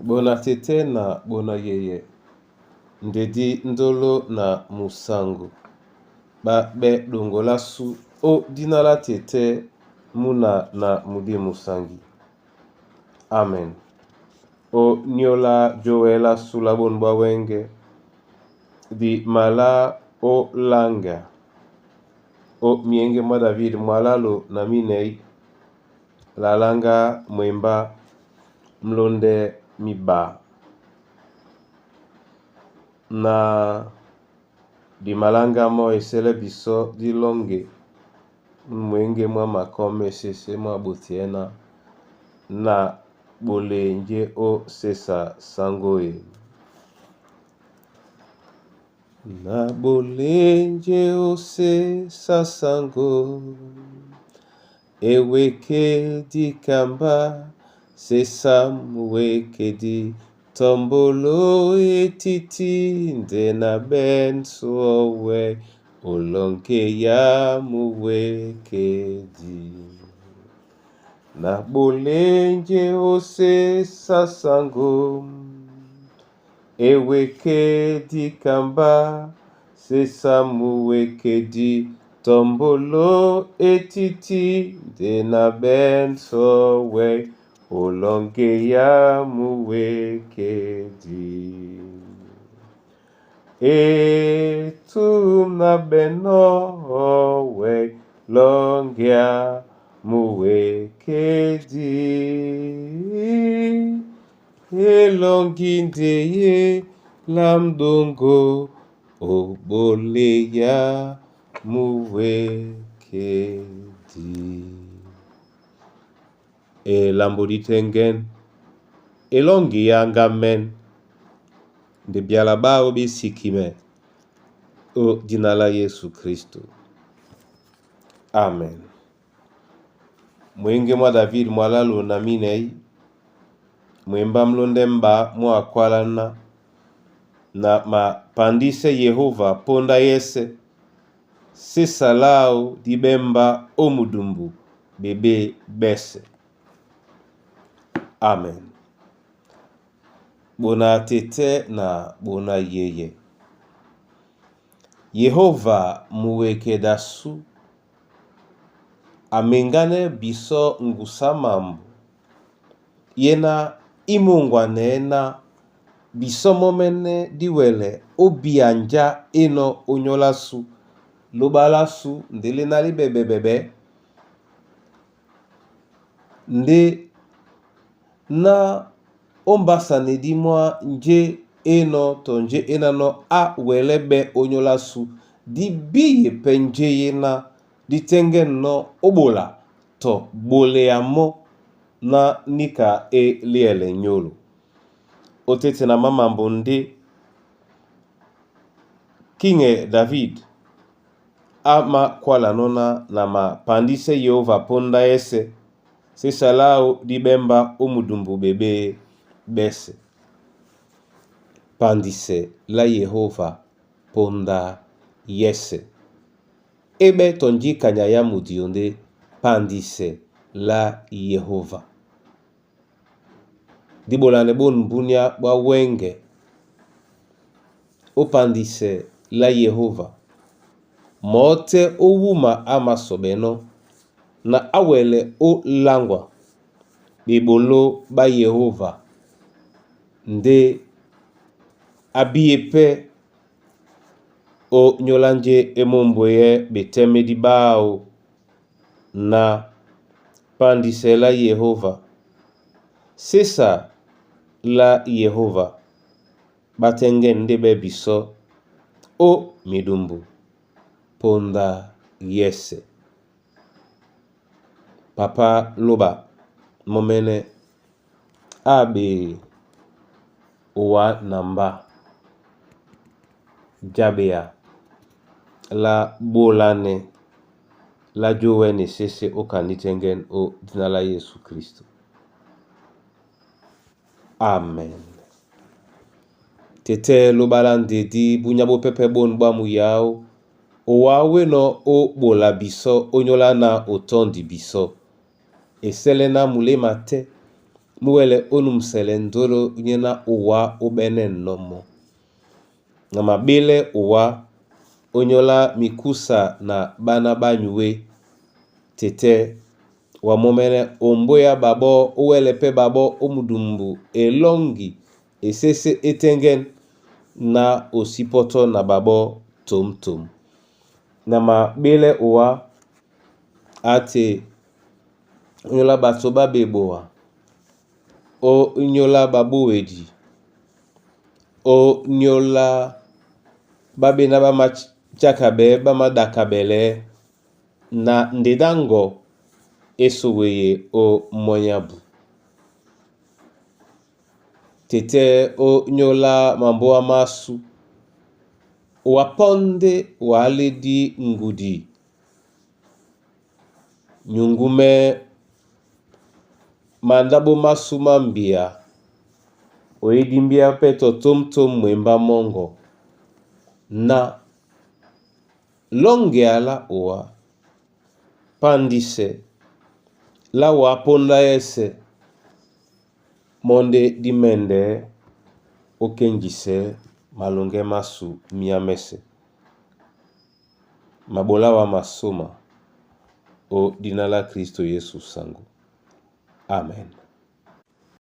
Bona tete na bona yeye. Ndedi ndolo na musangu. Ba be dongola su o dinala tete muna na mudi musangi. Amen. O nyola joela sulabon bawenge. Di mala o langa. O mienge mwa David mwalalo na minei. La langa mwemba mlonde miba. Na di malanga mo esele biso di longe. Mwenge mwa makome sese mwa botiena. Na bole nje o sesa sangoe. Na bole nje o sesa sango. Eweke di kamba. Sesa mweke di tombolo etiti ndena ben sowe olonke ya mweke di. Na bolenje ose sasango. Eweke di kamba. Sesa mweke di tombolo etiti ndena ben sowe olonge ya mweke di. Etu na beno we longe ya mweke di. Elongi ndeye lamdongo obole ya mweke di. Lamboditengen elongi ya ngamen de bialaba obi sikime o dinala Yesu Kristo. Amen. Mwenge mwa David mwalalo na minei. Mwemba mlonde mba mwa kwalana. Na ma pandise Yehova ponda yese. Sisa lao dibemba omudumbu bebe bese. Amen. Bona tete na bona yeye. Yehova mweke dasu. Amengane biso ngusamambu. Yena imungwa nena biso momene diwele obianja eno onyolasu. Lobalasu ndele nali bebebebe. Nde na ombasa nedimwa nje eno tonje enano a welebe onyolasu di biye penje yena di tengen no obola to bole amo na nika liele nyolo. Otete na mama mbonde Kinge David ama kwala nona na ma pandise Yehova ponda ese. Sesa lao dibemba omudumbu bebe bese. Pandise la Yehova ponda yese. Ebe tonji kanyaya mudionde pandise la Yehova. Dibolane bon mbunya wa wenge. O pandise la Yehova. Mote owuma ama sobeno. Na awele o langwa. Bibolo ba Yehova. Nde abiepe o nyolanje emombweye beteme di bao. Na pandise la Yehova. Sesa la Yehova. Batengen ndebe biso o midumbu ponda yese. Papa loba momene abe owa namba jabea la bolane la jowe ne sese o kanitengen o dinala Yesu Kristo. Amen. Tete lobalande di bunyabo pepe bon bamu yao. Owawe no o bola biso onyola na otondi biso. Eselena mule mate. muwele onu mselendolo nyena uwa ubene nomo. Na mabile uwa onyola mikusa na bana banyuwe tete wa momene omboya babo uwele pe babo omudumbu elongi esese etengen na osipoto na babo tom. Na mabile uwa ate onyola bato babeboa o nyola babuwedi o nyola babena bamachakabe bamadakabele na ndedango esoweye o monyabu tete o nyola mamboa masu waponde waledi ngudi nyungume mandabo masu mambia oedimbia peto tom mwemba mongo na longe ala oa pandise la waponda ese monde dimende okenjise malonge masu miamese mabola wa masoma o dinala Kristo Yesu sangu. Amen.